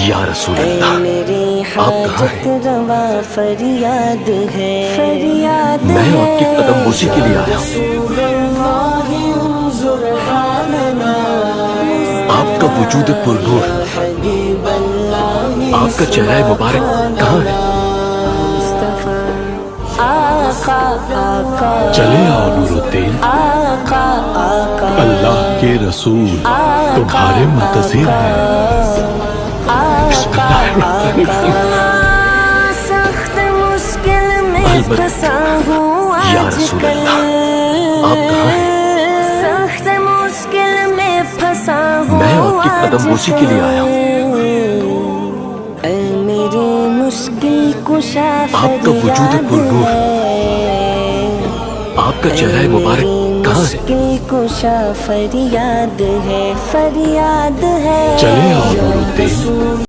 یا رسول اللہ، آپ کہاں ہیں؟ فریاد ہے، میں آپ کی قدم بوسی کے لیے آیا ہوں۔ آپ کا وجود پر نور، آپ کا چہرہ مبارک کہاں ہے؟ چلے آؤ نور الدین، اللہ کے رسول تمہارے منتظر ہیں۔ بسم اللہ الرحمن الرحیم۔ سخت مشکل میں پھنسا ہوں یا آج رسول کل، اللہ، آپ کہاں ہیں؟ سخت مشکل میں پھنسا ہوں میں آپ کی قدم بوسی کے لیے آیا ہوں۔ اے میری مشکل کشا آپ کا وجود پر نور، آپ کا چہرہ مبارک کہاں ہے؟ مشکل کشا فریاد ہے، فریاد ہے۔ چلے آؤ نور الدین،